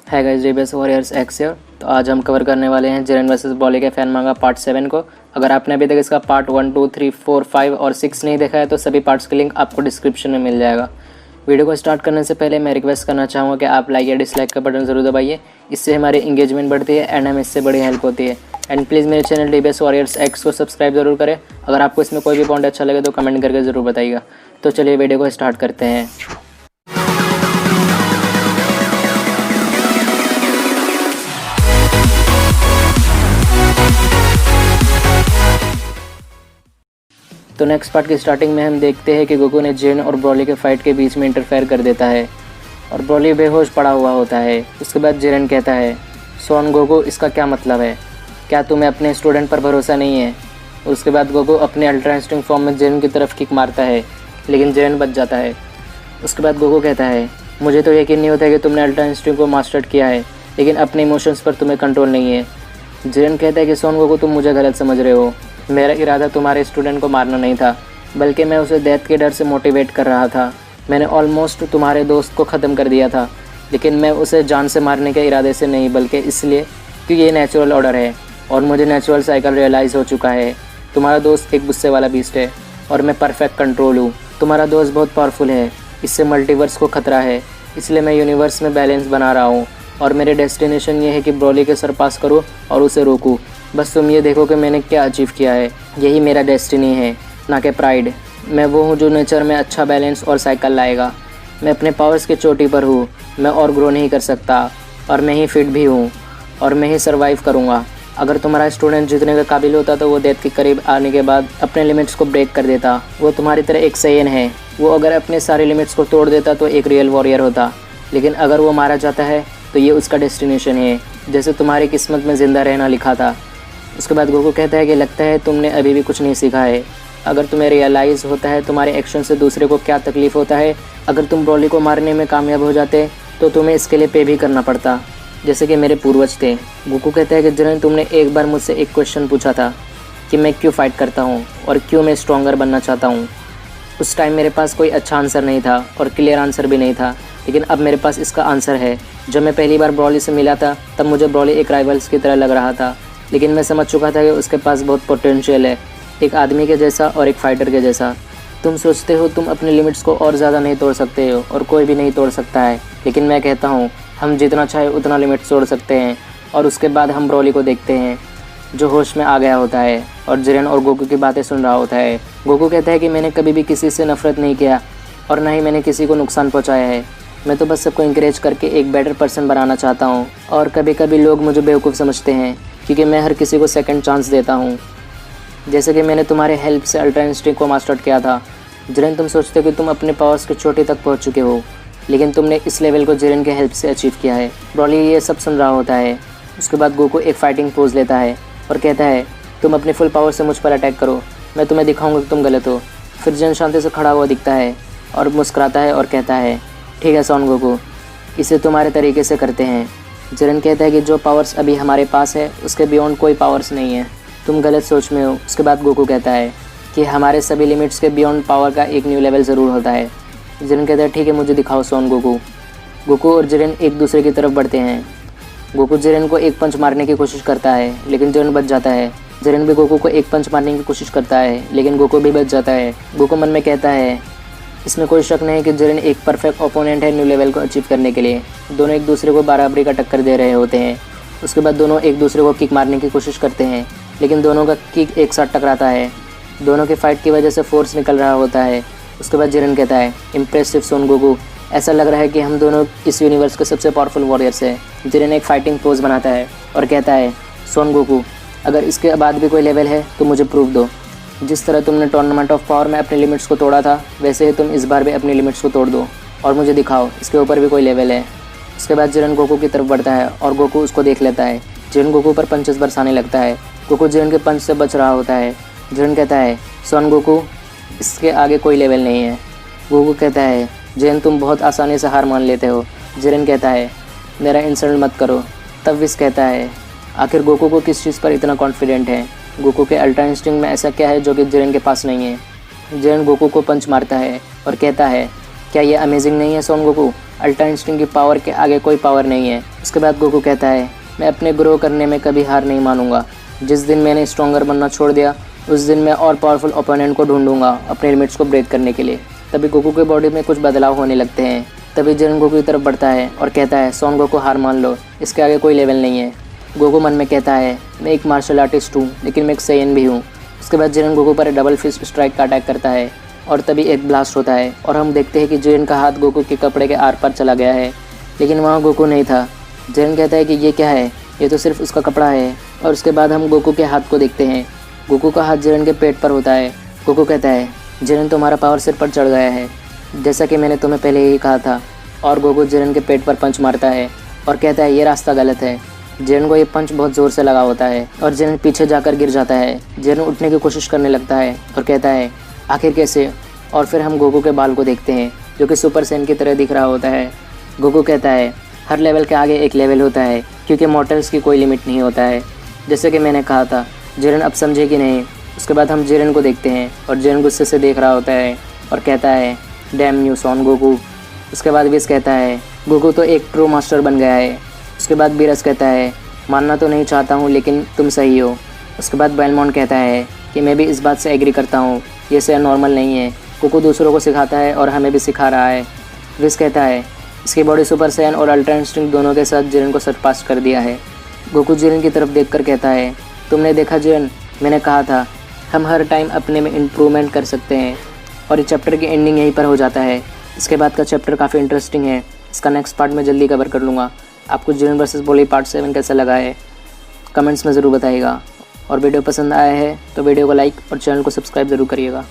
है guys, DBS warriors x here. तो आज हम कवर करने वाले हैं जिरेन वर्सेस ब्रॉली के फैन मांगा पार्ट 7 को। अगर आपने अभी तक इसका पार्ट 1, 2, 3, 4, 5 और 6 नहीं देखा है तो सभी पार्ट्स के लिंक आपको डिस्क्रिप्शन में मिल जाएगा। वीडियो को स्टार्ट करने से पहले मैं रिक्वेस्ट करना चाहूँगा कि आप लाइक या डिसलाइक का बटन ज़रूर दबाइए। इससे हमारी इंगेजमेंट बढ़ती है एंड हमें इससे बड़ी हेल्प होती है। एंड प्लीज़ मेरे चैनल DBS वॉरियर्स एक्स को सब्सक्राइब ज़रूर करें। अगर आपको इसमें कोई भी पॉइंट अच्छा लगे तो कमेंट करके ज़रूर बताइएगा। तो चलिए वीडियो को स्टार्ट करते हैं। तो नेक्स्ट पार्ट की स्टार्टिंग में हम देखते हैं कि गोकू ने जिन और ब्रॉली के फाइट के बीच में इंटरफेयर कर देता है और ब्रॉली बेहोश पड़ा हुआ होता है। उसके बाद जिरेन कहता है, सोन गोकू, इसका क्या मतलब है? क्या तुम्हें अपने स्टूडेंट पर भरोसा नहीं है? उसके बाद गोकू अपने अल्ट्रा इंस्टिंक्ट फॉर्म में जिरेन की तरफ किक मारता है, लेकिन जिरेन बच जाता है। उसके बाद गोकू कहता है, मुझे तो यकीन नहीं होता कि तुमने अल्ट्रा इंस्टिंक्ट को मास्टर किया है, लेकिन अपने इमोशंस पर तुम्हें कंट्रोल नहीं है। जिरेन कहता है कि सोन गोकू, तुम मुझे गलत समझ रहे हो। मेरा इरादा तुम्हारे स्टूडेंट को मारना नहीं था, बल्कि मैं उसे डेथ के डर से मोटिवेट कर रहा था। मैंने ऑलमोस्ट तुम्हारे दोस्त को ख़त्म कर दिया था, लेकिन मैं उसे जान से मारने के इरादे से नहीं, बल्कि इसलिए कि ये नेचुरल ऑर्डर है और मुझे नेचुरल साइकिल रियलाइज़ हो चुका है। तुम्हारा दोस्त एक गुस्से वाला बीस्ट है और मैं परफेक्ट कंट्रोल हूँ। तुम्हारा दोस्त बहुत पावरफुल है, इससे मल्टीवर्स को खतरा है, इसलिए मैं यूनिवर्स में बैलेंस बना रहा हूँ और मेरे डेस्टिनेशन ये है कि ब्रॉली के सर पास करूँ और उसे रोकूँ। बस तुम ये देखो कि मैंने क्या अचीव किया है। यही मेरा डेस्टिनी है, ना कि प्राइड। मैं वो हूँ जो नेचर में अच्छा बैलेंस और साइकिल लाएगा। मैं अपने पावर्स की चोटी पर हूँ, मैं और ग्रो नहीं कर सकता और मैं ही फिट भी हूँ और मैं ही सर्वाइव करूँगा। अगर तुम्हारा स्टूडेंट जीतने के काबिल होता तो वो डेथ के करीब आने के बाद अपने लिमिट्स को ब्रेक कर देता। वो तुम्हारी तरह एक सैयन है। वो अगर अपने सारे लिमिट्स को तोड़ देता तो एक रियल वॉरियर होता, लेकिन अगर वो मारा जाता है तो ये उसका डेस्टिनेशन है, जैसे तुम्हारी किस्मत में ज़िंदा रहना लिखा था। उसके बाद गोकू कहता है कि लगता है तुमने अभी भी कुछ नहीं सीखा है। अगर तुम्हें रियलाइज़ होता है तुम्हारे एक्शन से दूसरे को क्या तकलीफ़ होता है, अगर तुम ब्रॉली को मारने में कामयाब हो जाते तो तुम्हें इसके लिए पे भी करना पड़ता, जैसे कि मेरे पूर्वज थे। गोकू कहता है कि जिरेन, तुमने एक बार मुझसे एक क्वेश्चन पूछा था कि मैं क्यों फ़ाइट करता हूँ और क्यों मैं स्ट्रॉन्गर बनना चाहता हूँ। उस टाइम मेरे पास कोई अच्छा आंसर नहीं था और क्लियर आंसर भी नहीं था, लेकिन अब मेरे पास इसका आंसर है। जब मैं पहली बार ब्रॉली से मिला था तब मुझे ब्रॉली एक राइवल्स की तरह लग रहा था, लेकिन मैं समझ चुका था कि उसके पास बहुत पोटेंशियल है, एक आदमी के जैसा और एक फाइटर के जैसा। तुम सोचते हो तुम अपने लिमिट्स को और ज़्यादा नहीं तोड़ सकते हो और कोई भी नहीं तोड़ सकता है, लेकिन मैं कहता हूँ हम जितना चाहे उतना लिमिट्स तोड़ सकते हैं। और उसके बाद हम ब्रॉली को देखते हैं जो होश में आ गया होता है और जिरेन और गोकू की बातें सुन रहा होता है। गोकू कहता है कि मैंने कभी भी किसी से नफरत नहीं किया और ना ही मैंने किसी को नुकसान पहुँचाया है। मैं तो बस सबको इंकरेज करके एक बेटर पर्सन बनाना चाहता हूँ। और कभी कभी लोग मुझे बेवकूफ़ समझते हैं क्योंकि मैं हर किसी को सेकंड चांस देता हूँ, जैसे कि मैंने तुम्हारे हेल्प से अल्ट्रा इंस्टिंक्ट को मास्टर किया था। जिरेन, तुम सोचते हो कि तुम अपने पावर्स की चोटी तक पहुँच चुके हो, लेकिन तुमने इस लेवल को जिरेन के हेल्प से अचीव किया है। ब्रॉली ये सब सुन रहा होता है। उसके बाद गोकू एक फाइटिंग पोज लेता है और कहता है, तुम अपनी फुल पावर से मुझ पर अटैक करो, मैं तुम्हें दिखाऊंगा कि तुम गलत हो। फिर जिरेन शांति से खड़ा हुआ दिखता है और मुस्कुराता है और कहता है, ठीक है सोन गोकू, इसे तुम्हारे तरीके से करते हैं। जिरेन कहता है कि जो पावर्स अभी हमारे पास है उसके बियॉन्ड कोई पावर्स नहीं है, तुम गलत सोच में हो। उसके बाद गोकू कहता है कि हमारे सभी लिमिट्स के बियॉन्ड पावर का एक न्यू लेवल ज़रूर होता है। जिरेन कहता है, ठीक है, मुझे दिखाओ सोन गोकू। गोकू और जिरेन एक दूसरे की तरफ बढ़ते हैं। गोकू जिरेन को एक पंच मारने की कोशिश करता है, लेकिन जिरेन बच जाता है। जिरेन भी गोकू को एक पंच मारने की कोशिश करता है, लेकिन गोकू भी बच जाता है। गोकू मन में कहता है, इसमें कोई शक नहीं कि जिरेन एक परफेक्ट ओपोनेंट है न्यू लेवल को अचीव करने के लिए। दोनों एक दूसरे को बराबरी का टक्कर दे रहे होते हैं। उसके बाद दोनों एक दूसरे को किक मारने की कोशिश करते हैं, लेकिन दोनों का किक एक साथ टकराता है। दोनों की फाइट की वजह से फोर्स निकल रहा होता है। उसके बाद जिरेन कहता है, इम्प्रेसिव सोन गोकू, ऐसा लग रहा है कि हम दोनों इस यूनिवर्स के सबसे पावरफुल वॉरियर्स हैं। जिरेन एक फाइटिंग पोज बनाता है और कहता है, सोन गोकू, अगर इसके बाद भी कोई लेवल है तो मुझे प्रूफ दो। जिस तरह तुमने टूर्नामेंट ऑफ पावर में अपने लिमिट्स को तोड़ा था, वैसे ही तुम इस बार भी अपनी लिमिट्स को तोड़ दो और मुझे दिखाओ इसके ऊपर भी कोई लेवल है। उसके बाद जिरेन गोकू की तरफ बढ़ता है और गोकू उसको देख लेता है। जिरेन गोकू पर पंचेस बरसाने लगता है। गोकू जिरेन के पंच से बच रहा होता है। जिरेन कहता है, सोन गोकू, इसके आगे कोई लेवल नहीं है। गोकू कहता है, जिरेन, तुम बहुत आसानी से हार मान लेते हो। जिरेन कहता है, मेरा इंसल्ट मत करो। तब विस कहता है, आखिर गोकू को किस चीज़ पर इतना कॉन्फिडेंट है? गोकू के अल्ट्रा इंस्टिंक्ट में ऐसा क्या है जो कि जिरेन के पास नहीं है? जिरेन गोकू को पंच मारता है और कहता है, क्या ये अमेजिंग नहीं है सोन गोकू? अल्ट्रा इंस्टिंक्ट की पावर के आगे कोई पावर नहीं है। उसके बाद गोकू कहता है, मैं अपने ग्रो करने में कभी हार नहीं मानूंगा। जिस दिन मैंने स्ट्रॉन्गर बनना छोड़ दिया उस दिन मैं और पावरफुल ओपोनेंट को ढूंढूंगा अपने लिमिट्स को ब्रेक करने के लिए। तभी गोकू के बॉडी में कुछ बदलाव होने लगते हैं। तभी जिरन गोकू की तरफ बढ़ता है और कहता है, सोन गोकू हार मान लो, इसके आगे कोई लेवल नहीं है। गोकू मन में कहता है, मैं एक मार्शल आर्टिस्ट हूँ लेकिन मैं एक सैयन भी हूँ। उसके बाद जिरन गोकू पर डबल फिस्ट स्ट्राइक का अटैक करता है और तभी एक ब्लास्ट होता है और हम देखते हैं कि जिरन का हाथ गोकू के कपड़े के आर पार चला गया है, लेकिन वहाँ गोकू नहीं था। जिरन कहता है कि ये क्या है, ये तो सिर्फ उसका कपड़ा है। और उसके बाद हम गोकू के हाथ को देखते हैं। गोकू का हाथ जिरन के पेट पर होता है। गोकू कहता है, जिरन तुम्हारा पावर सिर पर चढ़ गया है, जैसा कि मैंने तुम्हें पहले ही कहा था। और गोकू जिरन के पेट पर पंच मारता है और कहता है, ये रास्ता गलत है। जिरन को ये पंच बहुत ज़ोर से लगा होता है और जिरन पीछे जाकर गिर जाता है। जिरन उठने की कोशिश करने लगता है और कहता है, आखिर कैसे। और फिर हम गोकू के बाल को देखते हैं जो कि सुपर सैन की तरह दिख रहा होता है। गोकू कहता है, हर लेवल के आगे एक लेवल होता है क्योंकि मॉर्टल्स की कोई लिमिट नहीं होता है, जैसे कि मैंने कहा था। जिरन अब समझे कि नहीं। उसके बाद हम जिरन को देखते हैं और जिरन गुस्से से देख रहा होता है और कहता है, डैम यू सोन गोकू। उसके बाद विस कहता है, गोकू तो एक ट्रू मास्टर बन गया है। उसके बाद बीरस कहता है, मानना तो नहीं चाहता हूँ लेकिन तुम सही हो। उसके बाद बेलमोंट कहता है कि मैं भी इस बात से एग्री करता हूँ, ये सैन नॉर्मल नहीं है। गोकू दूसरों को सिखाता है और हमें भी सिखा रहा है। विस कहता है, इसकी बॉडी सुपर सैन और अल्ट्रा इंस्टिंक्ट दोनों के साथ जिरन को सरपास कर दिया है। गोकू जिरन की तरफ देखकर कहता है, तुमने देखा जिरन, मैंने कहा था हम हर टाइम अपने में इम्प्रूवमेंट कर सकते हैं। और ये चैप्टर की एंडिंग यहीं पर हो जाता है। इसके बाद का चैप्टर काफ़ी इंटरेस्टिंग है। इसका नेक्स्ट पार्ट मैं जल्दी कवर कर लूँगा। आपको जिरन वर्सेस ब्रोली पार्ट 7 कैसा लगा है कमेंट्स में ज़रूर बताइएगा। और वीडियो पसंद आया है तो वीडियो को लाइक और चैनल को सब्सक्राइब ज़रूर करिएगा।